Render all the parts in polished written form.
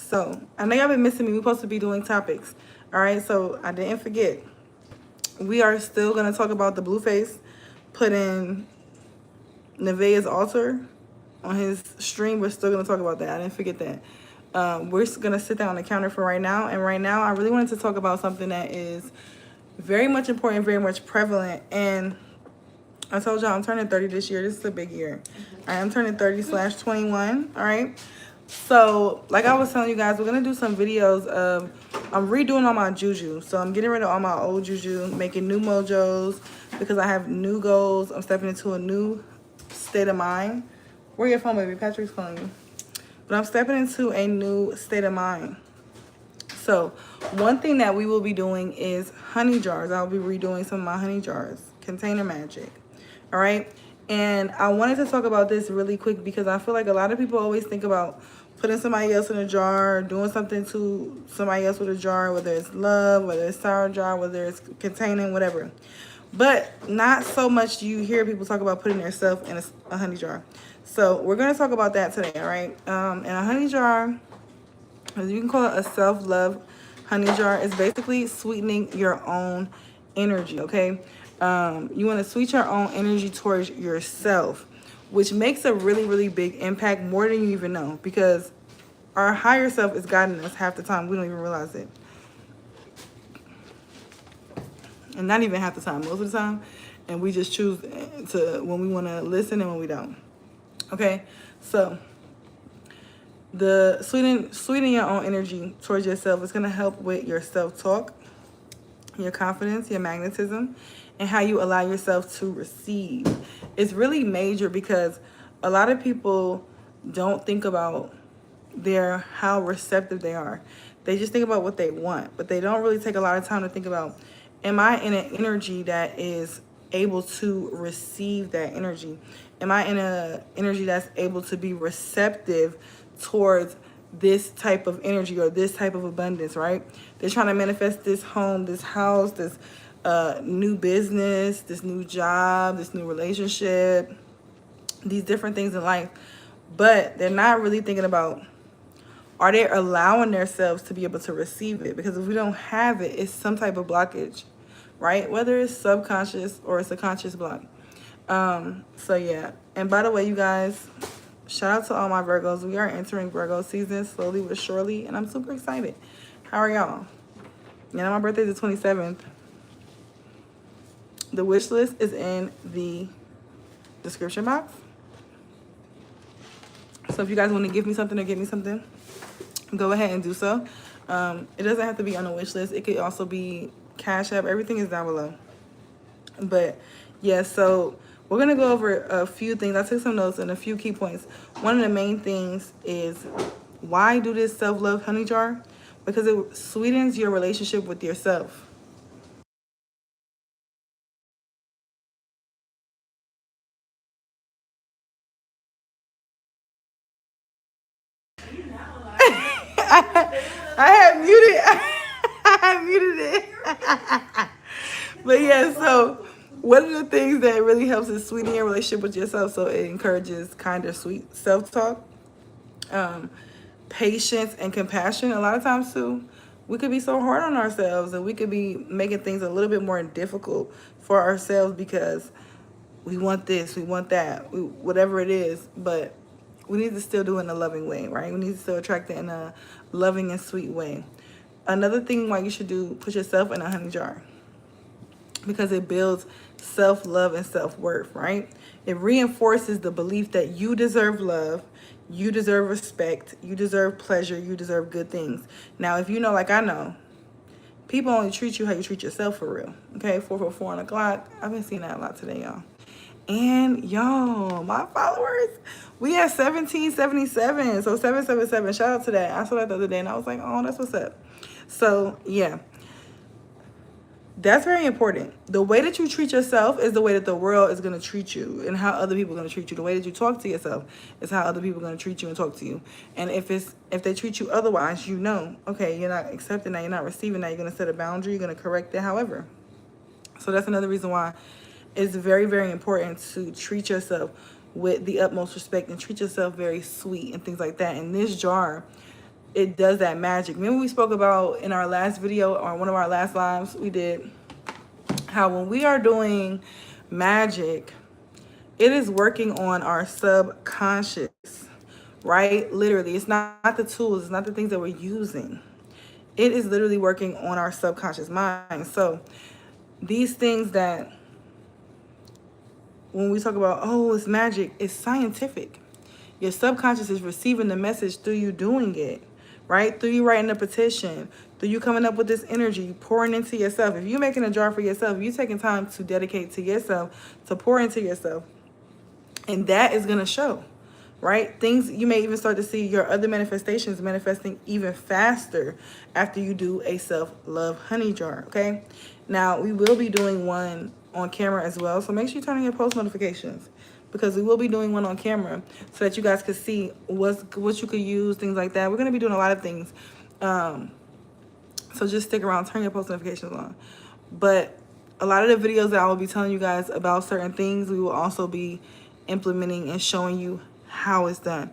So I know y'all been missing me. We're supposed to be doing topics. All right, so I didn't forget. We are still gonna talk about the Blueface putting Nevaeh's altar on his stream. We're still gonna talk about that. I didn't forget that. We're gonna sit down on the counter for right now. And right now, I really wanted to talk about something that is very much important, very much prevalent. And I told y'all I'm turning 30 this year. This is a big year. I am turning 30/21. All right. So, like I was telling you guys, we're gonna do some videos of I'm redoing all my juju. So I'm getting rid of all my old juju, making new mojos because I have new goals. I'm stepping into a new state of mind. Where your phone, baby? Patrick's calling you. But I'm stepping into a new state of mind. So one thing that we will be doing is honey jars. I'll be redoing some of my honey jars, container magic. All right. And I wanted to talk about this really quick because I feel like a lot of people always think about putting somebody else in a jar, doing something to somebody else with a jar, whether it's love, whether it's sour jar, whether it's containing, whatever. But not so much do you hear people talk about putting themselves in a honey jar. So we're going to talk about that today, all right? And a honey jar, as you can call it, a self-love honey jar, is basically sweetening your own energy, okay? You want to sweet your own energy towards yourself, which makes a really, really big impact, more than you even know, because our higher self is guiding us half the time. We don't even realize it. And not even half the time, most of the time. And we just choose to when we want to listen and when we don't. Okay, so the sweetening your own energy towards yourself is going to help with your self-talk, your confidence, your magnetism, and how you allow yourself to receive. It's really major because a lot of people don't think about how receptive they are. They just think about what they want, but they don't really take a lot of time to think about, am I in an energy that is able to receive that energy? Am I in an energy that's able to be receptive towards this type of energy or this type of abundance, right? They're trying to manifest this home, this house, this new business, this new job, this new relationship, these different things in life. But they're not really thinking about, are they allowing themselves to be able to receive it? Because if we don't have it, it's some type of blockage, right? Whether it's subconscious or it's a conscious block. So yeah. And by the way, you guys, shout out to all my Virgos. We are entering Virgo season slowly but surely, and I'm super excited. How are y'all? Yeah, my birthday is the 27th. The wish list is in the description box. So if you guys want to give me something or get me something, go ahead and do so. It doesn't have to be on the wish list. It could also be Cash App. Everything is down below. But yeah, so we're going to go over a few things. I took some notes and a few key points. One of the main things is, why do this self-love honey jar? Because it sweetens your relationship with yourself. I have muted. I have muted it. But yeah, so one of the things that really helps is sweeten your relationship with yourself. So it encourages kinder, sweet self-talk, patience, and compassion. A lot of times too, we could be so hard on ourselves, and we could be making things a little bit more difficult for ourselves because we want this, we want that, whatever it is. But we need to still do it in a loving way, right? We need to still attract it in a loving and sweet way. Another thing why you should put yourself in a honey jar, because it builds self-love and self-worth, right? It reinforces the belief that you deserve love, you deserve respect, you deserve pleasure, you deserve good things. Now, if you know, like I know, people only treat you how you treat yourself for real. Okay, 444 on the clock. I've been seeing that a lot today, y'all. And y'all, my followers, we have 1777. So 777. Shout out to that. I saw that the other day and I was like, oh, that's what's up. So yeah, that's very important. The way that you treat yourself is the way that the world is going to treat you, and how other people are going to treat you. The way that you talk to yourself is how other people are going to treat you and talk to you. And if they treat you otherwise, you know, okay, you're not accepting that, you're not receiving that, you're going to set a boundary, you're going to correct it, however. So that's another reason why it's very, very important to treat yourself with the utmost respect and treat yourself very sweet and things like that. And this jar it does that magic. Remember we spoke about in our last video, or one of our last lives we did, how when we are doing magic, it is working on our subconscious, right? Literally, it's not the tools, it's not the things that we're using. It is literally working on our subconscious mind. So these things that when we talk about, oh, it's magic, it's scientific. Your subconscious is receiving the message through you doing it, right? Through you writing a petition, through you coming up with this energy, pouring into yourself. If you're making a jar for yourself, if you're taking time to dedicate to yourself, to pour into yourself, and that is going to show, right? Things, you may even start to see your other manifestations manifesting even faster after you do a self-love honey jar, okay? Now, we will be doing one on camera as well, so make sure you turn on your post notifications, because we will be doing one on camera so that you guys could see what you could use, things like that. We're going to be doing a lot of things. So just stick around, turn your post notifications on. But a lot of the videos that I will be telling you guys about certain things, we will also be implementing and showing you how it's done.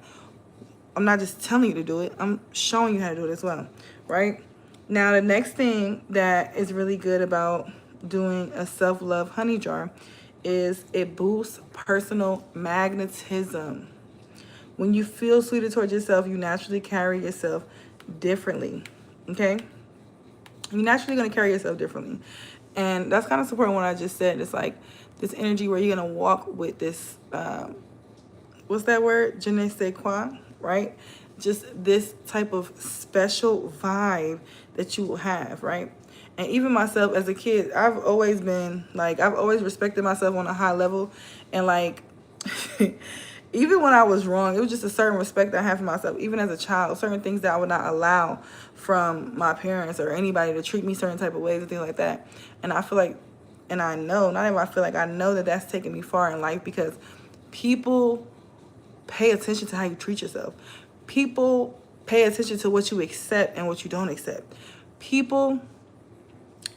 I'm not just telling you to do it, I'm showing you how to do it as well, right? Now, the next thing that is really good about doing a self-love honey jar is it boosts personal magnetism. When you feel sweeter towards yourself, you naturally carry yourself differently, okay? You're naturally going to carry yourself differently. And that's kind of supporting what I just said. It's like this energy where you're going to walk with this, what's that word? Je ne sais quoi, right? Just this type of special vibe that you will have, right? And even myself as a kid, I've always been like, I've always respected myself on a high level. And like, even when I was wrong, it was just a certain respect I have for myself. Even as a child, certain things that I would not allow from my parents or anybody to treat me certain type of ways and things like that. And I feel like, and I know, not even I feel like, I know that that's taken me far in life, because people pay attention to how you treat yourself. People pay attention to what you accept and what you don't accept. People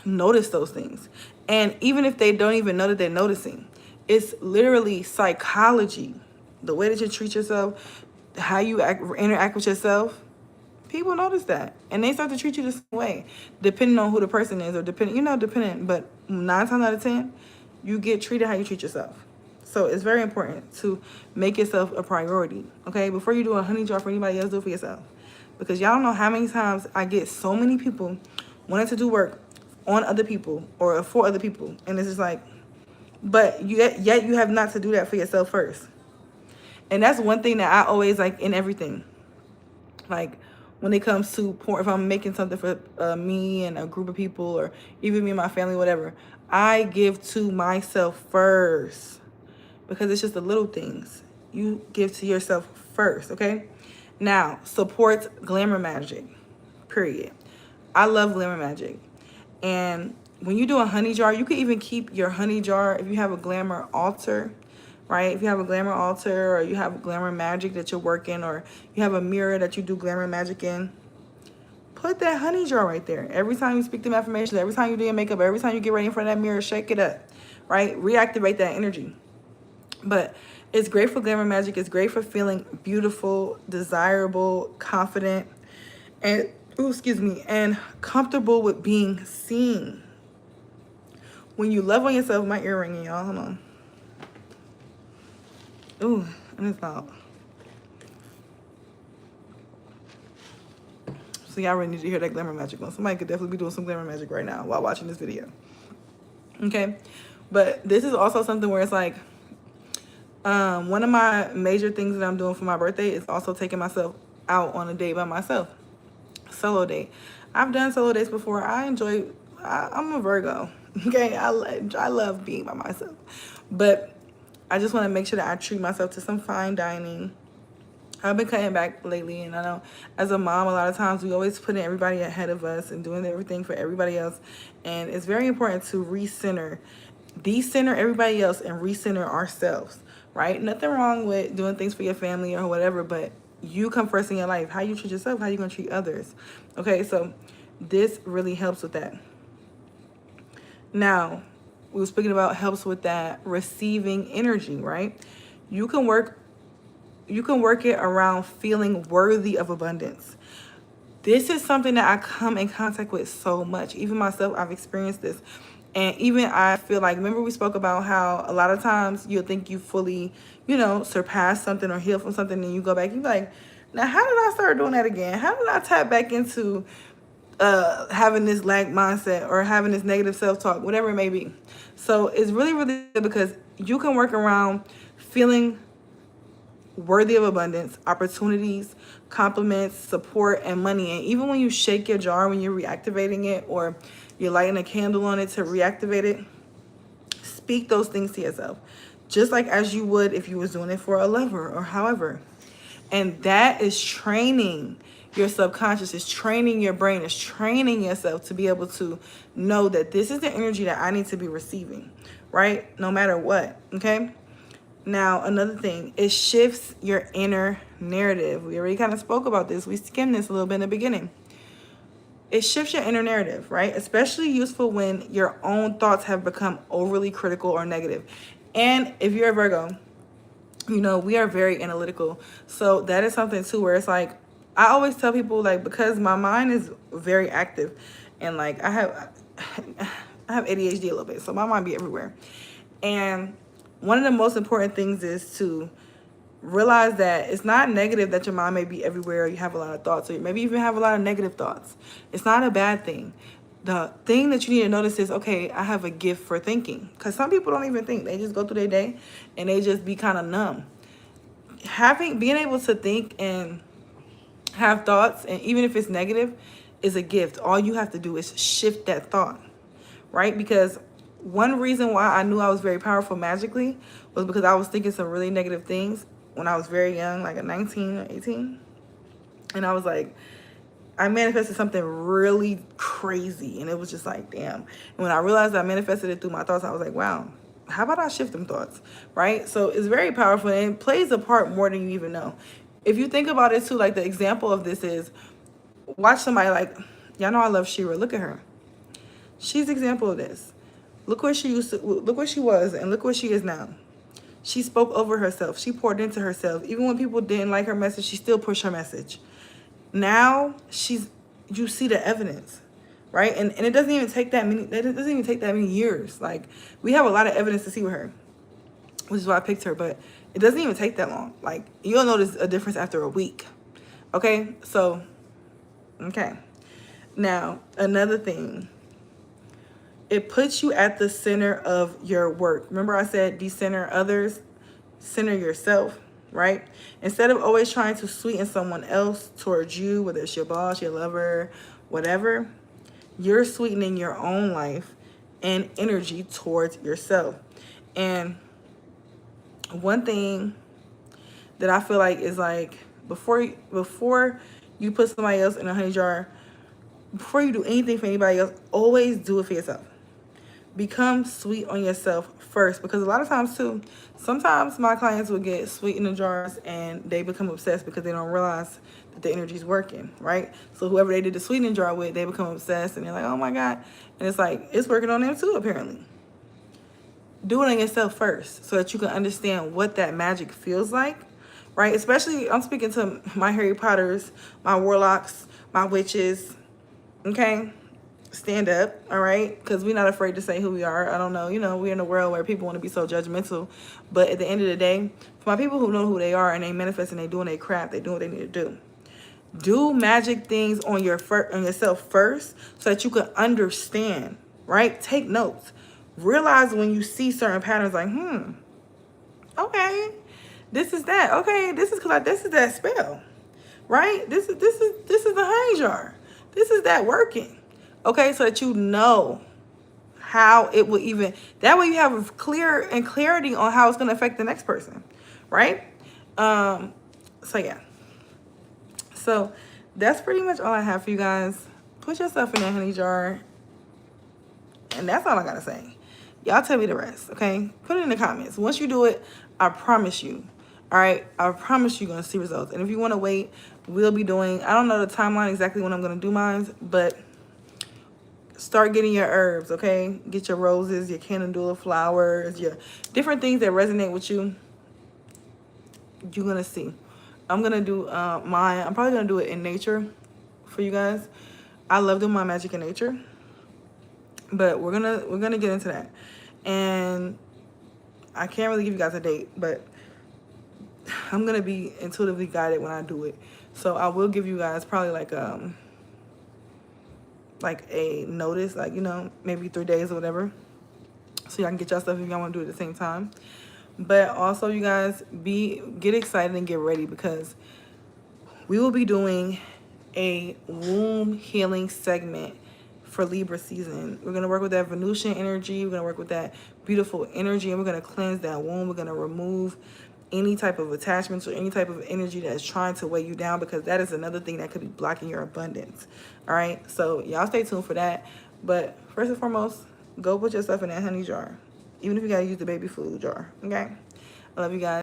notice those things. And even if they don't even know that they're noticing, it's literally psychology. The way that you treat yourself, how you interact with yourself, people notice that. And they start to treat you the same way, depending on who the person is, or depending. But 9 times out of 10, you get treated how you treat yourself. So it's very important to make yourself a priority, okay? Before you do a honey jar for anybody else, do it for yourself. Because y'all don't know how many times I get so many people wanting to do work on other people or for other people. And it's just like, but yet you have not to do that for yourself first. And that's one thing that I always like in everything. Like when it comes to porn, if I'm making something for me and a group of people, or even me and my family, whatever, I give to myself first. Because it's just the little things. You give to yourself first, okay? Now, supports glamour magic, period. I love glamour magic. And when you do a honey jar, you can even keep your honey jar if you have a glamour altar, right? If you have a glamour altar, or you have glamour magic that you're working, or you have a mirror that you do glamour magic in, put that honey jar right there. Every time you speak them affirmations, every time you do your makeup, every time you get ready in front of that mirror, shake it up, right? Reactivate that energy. But it's great for glamour magic. It's great for feeling beautiful, desirable, confident, and and comfortable with being seen. When you love on yourself, my ear ringing, y'all. Hold on. Ooh, and it's loud. So y'all really need to hear that glamour magic one. Somebody could definitely be doing some glamour magic right now while watching this video. Okay, but this is also something where it's like, one of my major things that I'm doing for my birthday is also taking myself out on a date by myself. Solo date. I've done solo dates before. I'm a Virgo. Okay, I love being by myself. But I just want to make sure that I treat myself to some fine dining. I've been cutting back lately, and I know as a mom, a lot of times we always putting everybody ahead of us and doing everything for everybody else. And it's very important to decenter everybody else and recenter ourselves, right? Nothing wrong with doing things for your family or whatever, but you come first in your life. How you treat yourself, how you gonna treat others. Okay, so this really helps with that. Now, we were speaking about helps with that receiving energy, right? You can work it around feeling worthy of abundance. This is something that I come in contact with so much. Even myself, I've experienced this. And even I feel like, remember we spoke about how a lot of times you'll think you fully, surpass something or heal from something, and you go back, you be like, now how did I start doing that again? How did I tap back into having this lack mindset or having this negative self-talk, whatever it may be? So it's really, really good because you can work around feeling worthy of abundance, opportunities, compliments, support, and money. And even when you shake your jar, when you're reactivating it, or you're lighting a candle on it to reactivate it, speak those things to yourself, just like as you would if you was doing it for a lover or however. And that is training your subconscious, is training your brain, is training yourself to be able to know that this is the energy that I need to be receiving, right? No matter what, okay? Now, another thing, it shifts your inner narrative. We already kind of spoke about this. We skimmed this a little bit in the beginning. It shifts your inner narrative, right? Especially useful when your own thoughts have become overly critical or negative. And if you're a Virgo, we are very analytical. So that is something too where it's like, I always tell people, like, because my mind is very active and like I have ADHD a little bit, so my mind be everywhere. And one of the most important things is to realize that it's not negative that your mind may be everywhere, or you have a lot of thoughts, or maybe even have a lot of negative thoughts. It's not a bad thing. The thing that you need to notice is, okay, I have a gift for thinking. Because some people don't even think. They just go through their day and they just be kind of numb. Being able to think and have thoughts, and even if it's negative, is a gift. All you have to do is shift that thought, right? Because one reason why I knew I was very powerful magically was because I was thinking some really negative things when I was very young, like at 19 or 18. And I was like, I manifested something really crazy. And it was just like, damn. And when I realized I manifested it through my thoughts, I was like, wow, how about I shift them thoughts, right? So it's very powerful, and it plays a part more than you even know. If you think about it too, like the example of this is, watch somebody like, y'all know I love Shira. Look at her. She's an example of this. Look where she was, and look where she is now. She spoke over herself. She poured into herself. Even when people didn't like her message, she still pushed her message. Now you see the evidence, right? And it doesn't even take that many years. Like, we have a lot of evidence to see with her, which is why I picked her, but it doesn't even take that long. Like, you'll notice a difference after a week. Okay? So, okay. Now, another thing. It puts you at the center of your work. Remember I said decenter others, center yourself, right? Instead of always trying to sweeten someone else towards you, whether it's your boss, your lover, whatever, you're sweetening your own life and energy towards yourself. And one thing that I feel like is like, before you put somebody else in a honey jar, before you do anything for anybody else, always do it for yourself. Become sweet on yourself first, because a lot of times too, sometimes my clients will get sweet in the jars and they become obsessed because they don't realize that the energy is working, right? So whoever they did the sweetening jar with, they become obsessed and they're like, oh my God. And it's like, it's working on them too, apparently. Do it on yourself first so that you can understand what that magic feels like, right? Especially, I'm speaking to my Harry Potters, my warlocks, my witches, okay? Stand up, all right? Because we're not afraid to say who we are. I don't know, we're in a world where people want to be so judgmental. But at the end of the day, for my people who know who they are and they manifest and they doing their crap, they doing what they need to do. Do magic things on yourself first so that you can understand, right? Take notes. Realize when you see certain patterns like, okay, this is that. Okay, this is that spell, right? This is the honey jar. This is that working. Okay, so that you know how it will even, that way you have clarity on how it's going to affect the next person, right? So yeah. So that's pretty much all I have for you guys. Put yourself in that honey jar. And that's all I got to say. Y'all tell me the rest, okay? Put it in the comments. Once you do it, I promise you, all right? I promise you're going to see results. And if you want to wait, we'll be doing, I don't know the timeline exactly when I'm going to do mine, but start getting your herbs, okay? Get your roses, your calendula flowers, your different things that resonate with you. You're going to see. I'm going to do mine. I'm probably going to do it in nature for you guys. I love doing my magic in nature, but we're gonna get into that. And I can't really give you guys a date, but I'm gonna be intuitively guided when I do it. So I will give you guys probably like a notice, like, you know, maybe 3 days or whatever, so y'all can get y'all stuff if y'all want to do it at the same time. But also, you guys, get excited and get ready, because we will be doing a womb healing segment for Libra season. We're going to work with that Venusian energy. We're going to work with that beautiful energy, and we're going to cleanse that womb. We're going to remove any type of attachments or any type of energy that's trying to weigh you down, because that is another thing that could be blocking your abundance. All right, so y'all stay tuned for that. But first and foremost, go put your stuff in that honey jar, even if you got to use the baby food jar. Okay, I love you guys.